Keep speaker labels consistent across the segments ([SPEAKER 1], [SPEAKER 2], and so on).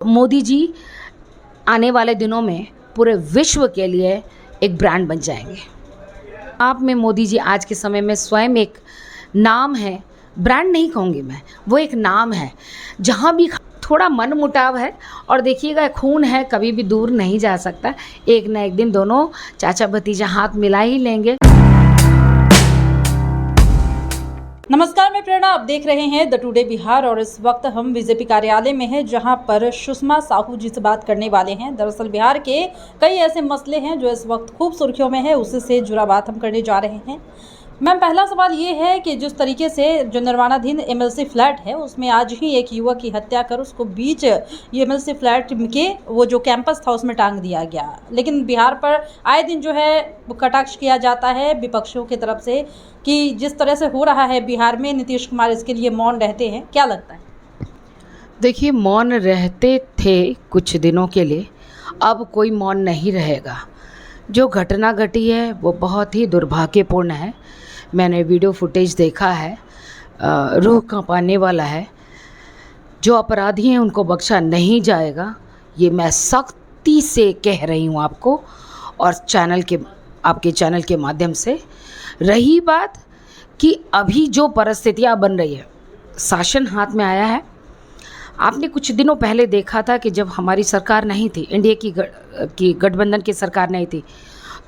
[SPEAKER 1] मोदी जी आने वाले दिनों में पूरे विश्व के लिए एक ब्रांड बन जाएंगे। आप में मोदी जी आज के समय में स्वयं एक नाम है, ब्रांड नहीं कहूँगी मैं, वो एक नाम है। जहाँ भी थोड़ा मन मुटाव है और देखिएगा खून है, कभी भी दूर नहीं जा सकता। एक न एक दिन दोनों चाचा भतीजा हाथ मिला ही लेंगे।
[SPEAKER 2] नमस्कार, मैं प्रेरणा, आप देख रहे हैं द टुडे बिहार और इस वक्त हम बीजेपी कार्यालय में हैं जहां पर सुषमा साहू जी से बात करने वाले हैं। दरअसल बिहार के कई ऐसे मसले हैं जो इस वक्त खूब सुर्खियों में है, उसी से जुड़ा बात हम करने जा रहे हैं। मैम, पहला सवाल ये है कि जिस तरीके से जो निर्माणाधीन एमएलसी फ्लैट है उसमें आज ही एक युवक की हत्या कर उसको बीच ये एमएलसी फ्लैट के वो जो कैंपस था उसमें टांग दिया गया, लेकिन बिहार पर आए दिन जो है वो कटाक्ष किया जाता है विपक्षियों की तरफ से कि जिस तरह से हो रहा है बिहार में, नीतीश कुमार इसके लिए मौन रहते हैं। क्या लगता है?
[SPEAKER 1] देखिए, मौन रहते थे कुछ दिनों के लिए, अब कोई मौन नहीं रहेगा। जो घटना घटी है वो बहुत ही दुर्भाग्यपूर्ण है। मैंने वीडियो फुटेज देखा है, रूह कांपाने वाला है। जो अपराधी हैं उनको बख्शा नहीं जाएगा, ये मैं सख्ती से कह रही हूँ आपको और आपके चैनल के माध्यम से। रही बात कि अभी जो परिस्थितियाँ बन रही है, शासन हाथ में आया है। आपने कुछ दिनों पहले देखा था कि जब हमारी सरकार नहीं थी, इंडिया की गठबंधन की सरकार नहीं थी,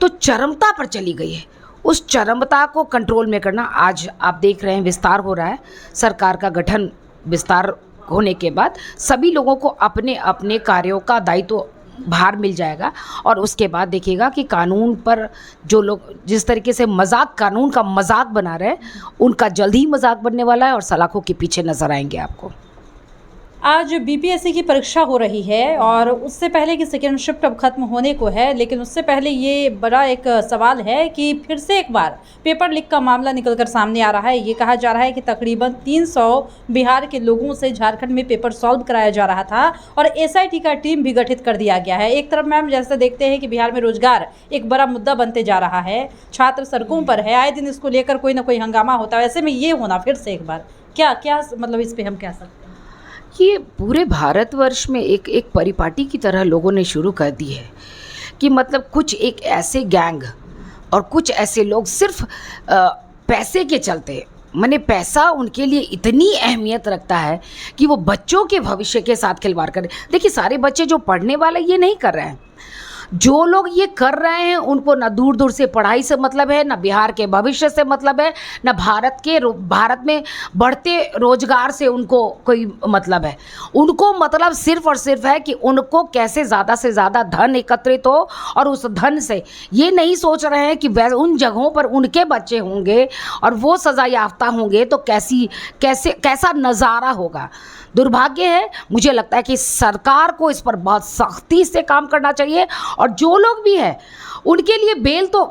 [SPEAKER 1] तो चरमता पर चली गई है। उस चरमता को कंट्रोल में करना, आज आप देख रहे हैं विस्तार हो रहा है। सरकार का गठन विस्तार होने के बाद सभी लोगों को अपने अपने कार्यों का दायित्व भार मिल जाएगा और उसके बाद देखिएगा कि कानून पर जो लोग जिस तरीके से कानून का मजाक बना रहे हैं, उनका जल्द ही मजाक बनने वाला है और सलाखों के पीछे नजर आएंगे आपको।
[SPEAKER 2] आज बीपीएससी की परीक्षा हो रही है और उससे पहले की सेकेंड शिफ्ट अब खत्म होने को है, लेकिन उससे पहले ये बड़ा एक सवाल है कि फिर से एक बार पेपर लीक का मामला निकलकर सामने आ रहा है। ये कहा जा रहा है कि तकरीबन 300 बिहार के लोगों से झारखंड में पेपर सॉल्व कराया जा रहा था और एसआईटी का टीम भी गठित कर दिया गया है। एक तरफ मैम जैसे देखते हैं कि बिहार में रोजगार एक बड़ा मुद्दा बनते जा रहा है, छात्र सड़कों पर है, आए दिन इसको लेकर कोई ना कोई हंगामा होता है। ऐसे में ये होना फिर से एक बार क्या मतलब इस पर हम कह सकते हैं?
[SPEAKER 1] ये पूरे भारतवर्ष में एक परिपाटी की तरह लोगों ने शुरू कर दी है कि मतलब कुछ एक ऐसे गैंग और कुछ ऐसे लोग सिर्फ पैसे के चलते, माने पैसा उनके लिए इतनी अहमियत रखता है कि वो बच्चों के भविष्य के साथ खिलवाड़ करें। देखिए, सारे बच्चे जो पढ़ने वाले ये नहीं कर रहे हैं। जो लोग ये कर रहे हैं उनको ना दूर दूर से पढ़ाई से मतलब है, ना बिहार के भविष्य से मतलब है, ना भारत में बढ़ते रोजगार से उनको कोई मतलब है। उनको मतलब सिर्फ और सिर्फ है कि उनको कैसे ज़्यादा से ज़्यादा धन एकत्रित हो और उस धन से ये नहीं सोच रहे हैं कि उन जगहों पर उनके बच्चे होंगे और वो सज़ा याफ्ता होंगे तो कैसा नज़ारा होगा। दुर्भाग्य है। मुझे लगता है कि सरकार को इस पर बहुत सख्ती से काम करना चाहिए और जो लोग भी हैं उनके लिए बेल तो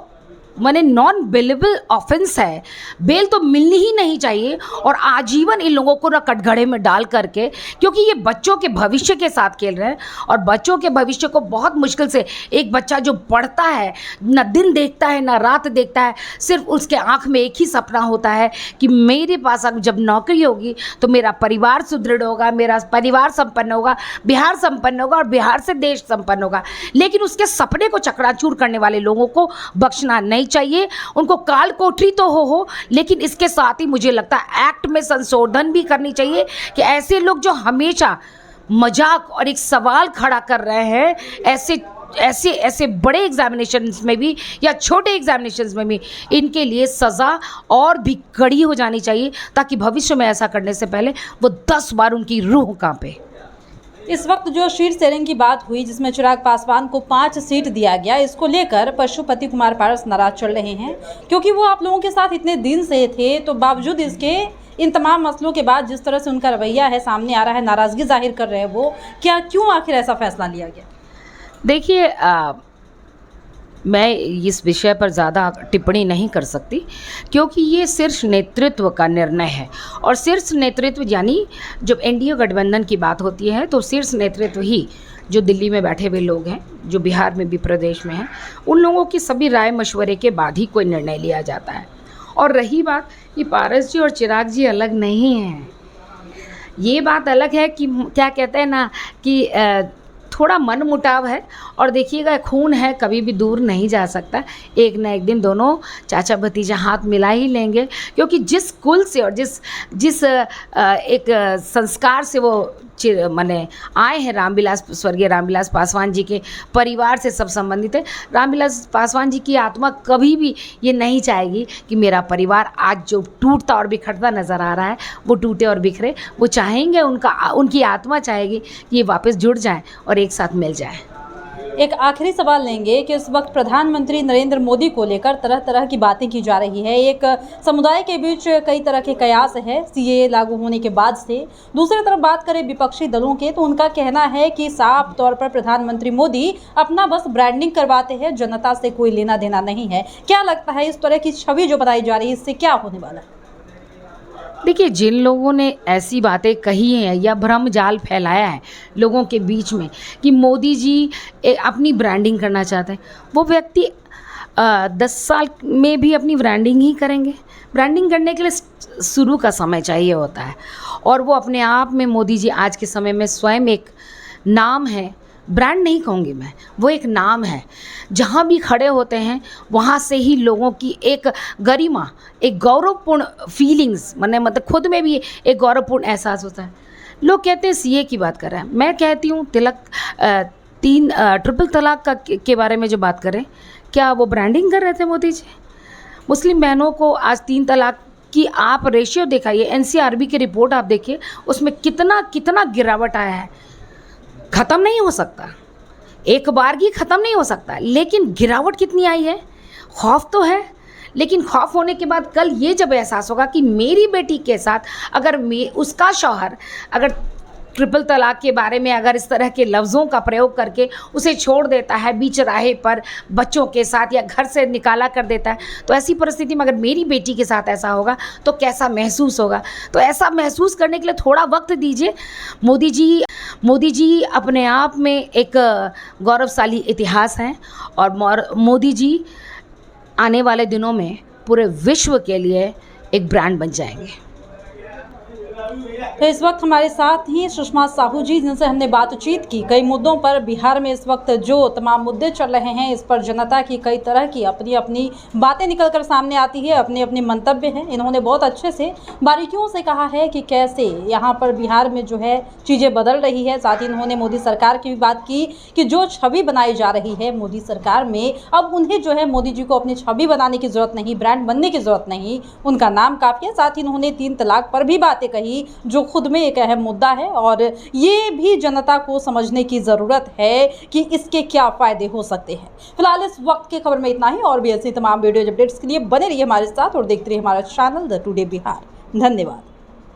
[SPEAKER 1] माने नॉन बेलेबल ऑफेंस है, बेल तो मिलनी ही नहीं चाहिए और आजीवन इन लोगों को ना कटघरे में डाल करके, क्योंकि ये बच्चों के भविष्य के साथ खेल रहे हैं और बच्चों के भविष्य को बहुत मुश्किल से एक बच्चा जो पढ़ता है, ना दिन देखता है ना रात देखता है, सिर्फ उसके आंख में एक ही सपना होता है कि मेरे पास अब जब नौकरी होगी तो मेरा परिवार सुदृढ़ होगा, मेरा परिवार संपन्न होगा, बिहार संपन्न होगा और बिहार से देश संपन्न होगा। लेकिन उसके सपने को चकनाचूर करने वाले लोगों को बख्शना नहीं चाहिए। उनको काल कोठरी तो हो, लेकिन इसके साथ ही मुझे लगता है एक्ट में संशोधन भी करनी चाहिए कि ऐसे लोग जो हमेशा मजाक और एक सवाल खड़ा कर रहे हैं, ऐसे बड़े एग्जामिनेशंस में भी या छोटे एग्जामिनेशंस में भी, इनके लिए सज़ा और भी कड़ी हो जानी चाहिए ताकि भविष्य में ऐसा करने से पहले वो 10 बार उनकी रूह कांपे।
[SPEAKER 2] इस वक्त जो सीट शेयरिंग की बात हुई जिसमें चिराग पासवान को 5 सीट दिया गया, इसको लेकर पशुपति कुमार पारस नाराज चल रहे हैं क्योंकि वो आप लोगों के साथ इतने दिन से थे, तो बावजूद इसके इन तमाम मसलों के बाद जिस तरह से उनका रवैया है सामने आ रहा है, नाराज़गी जाहिर कर रहे हैं वो, क्यों आखिर ऐसा फैसला लिया गया?
[SPEAKER 1] देखिए, मैं इस विषय पर ज़्यादा टिप्पणी नहीं कर सकती क्योंकि ये शीर्ष नेतृत्व का निर्णय है और शीर्ष नेतृत्व यानी जब एनडीए गठबंधन की बात होती है तो शीर्ष नेतृत्व ही जो दिल्ली में बैठे हुए लोग हैं, जो बिहार में भी प्रदेश में हैं, उन लोगों की सभी राय मशवरे के बाद ही कोई निर्णय लिया जाता है। और रही बात, ये पारस जी और चिराग जी अलग नहीं हैं, ये बात अलग है कि क्या कहते हैं ना कि थोड़ा मनमुटाव है, और देखिएगा खून है कभी भी दूर नहीं जा सकता। एक ना एक दिन दोनों चाचा भतीजा हाथ मिला ही लेंगे, क्योंकि जिस कुल से और जिस एक संस्कार से वो माने आए हैं रामविलास, स्वर्गीय रामविलास पासवान जी के परिवार से सब संबंधित है। रामविलास पासवान जी की आत्मा कभी भी ये नहीं चाहेगी कि मेरा परिवार आज जो टूटता और बिखरता नज़र आ रहा है वो टूटे और बिखरे। वो चाहेंगे, उनकी आत्मा चाहेगी कि ये वापस जुड़ जाएं और एक साथ मिल जाएं।
[SPEAKER 2] एक आखिरी सवाल लेंगे कि इस वक्त प्रधानमंत्री नरेंद्र मोदी को लेकर तरह तरह की बातें की जा रही है। एक समुदाय के बीच कई तरह के कयास है सीएए लागू होने के बाद से। दूसरी तरफ बात करें विपक्षी दलों के, तो उनका कहना है कि साफ तौर पर प्रधानमंत्री मोदी अपना बस ब्रांडिंग करवाते हैं, जनता से कोई लेना देना नहीं है। क्या लगता है इस तरह की छवि जो बनाई जा रही है, इससे क्या होने वाला है?
[SPEAKER 1] देखिए, जिन लोगों ने ऐसी बातें कही हैं या भ्रम जाल फैलाया है लोगों के बीच में कि मोदी जी अपनी ब्रांडिंग करना चाहते हैं, वो व्यक्ति 10 साल में भी अपनी ब्रांडिंग ही करेंगे। ब्रांडिंग करने के लिए शुरू का समय चाहिए होता है, और वो अपने आप में मोदी जी आज के समय में स्वयं एक नाम है। ब्रांड नहीं कहूँगी मैं, वो एक नाम है। जहाँ भी खड़े होते हैं वहाँ से ही लोगों की एक गरिमा, एक गौरवपूर्ण फीलिंग्स मतलब खुद में भी एक गौरवपूर्ण एहसास होता है। लोग कहते हैं सीए की बात कर रहे हैं, मैं कहती हूँ ट्रिपल तलाक के बारे में जो बात करें, क्या वो ब्रांडिंग कर रहे थे मोदी जी? मुस्लिम बहनों को आज 3 तलाक की आप रेशियो दिखाइए, एनसीआरबी की रिपोर्ट आप देखिए, उसमें कितना गिरावट आया है। ख़त्म नहीं हो सकता, एक बार की ख़त्म नहीं हो सकता, लेकिन गिरावट कितनी आई है। खौफ तो है, लेकिन खौफ होने के बाद कल ये जब एहसास होगा कि मेरी बेटी के साथ अगर उसका शौहर अगर ट्रिपल तलाक के बारे में अगर इस तरह के लफ्ज़ों का प्रयोग करके उसे छोड़ देता है बीच राहे पर बच्चों के साथ, या घर से निकाला कर देता है, तो ऐसी परिस्थिति में अगर मेरी बेटी के साथ ऐसा होगा तो कैसा महसूस होगा। तो ऐसा महसूस करने के लिए थोड़ा वक्त दीजिए। मोदी जी अपने आप में एक गौरवशाली इतिहास हैं, और मोदी जी आने वाले दिनों में पूरे विश्व के लिए एक ब्रांड बन जाएंगे।
[SPEAKER 2] तो इस वक्त हमारे साथ ही सुषमा साहू जी, जिनसे हमने बातचीत की कई मुद्दों पर। बिहार में इस वक्त जो तमाम मुद्दे चल रहे हैं, इस पर जनता की कई तरह की अपनी अपनी बातें निकलकर सामने आती है, अपने अपने मंतव्य हैं। इन्होंने बहुत अच्छे से बारीकियों से कहा है कि कैसे यहाँ पर बिहार में जो है चीज़ें बदल रही है। साथ ही इन्होंने मोदी सरकार की भी बात की कि जो छवि बनाई जा रही है मोदी सरकार में, अब उन्हें जो है मोदी जी को अपनी छवि बनाने की ज़रूरत नहीं, ब्रांड बनने की ज़रूरत नहीं, उनका नाम काफ़ी है। साथ ही इन्होंने 3 तलाक पर भी बातें कही, जो खुद में एक अहम मुद्दा है, और ये भी जनता को समझने की ज़रूरत है कि इसके क्या फ़ायदे हो सकते हैं। फिलहाल इस वक्त की खबर में इतना ही, और भी ऐसी तमाम वीडियो अपडेट्स के लिए बने रहिए हमारे साथ और देखते रहिए हमारा चैनल द टुडे बिहार। धन्यवाद।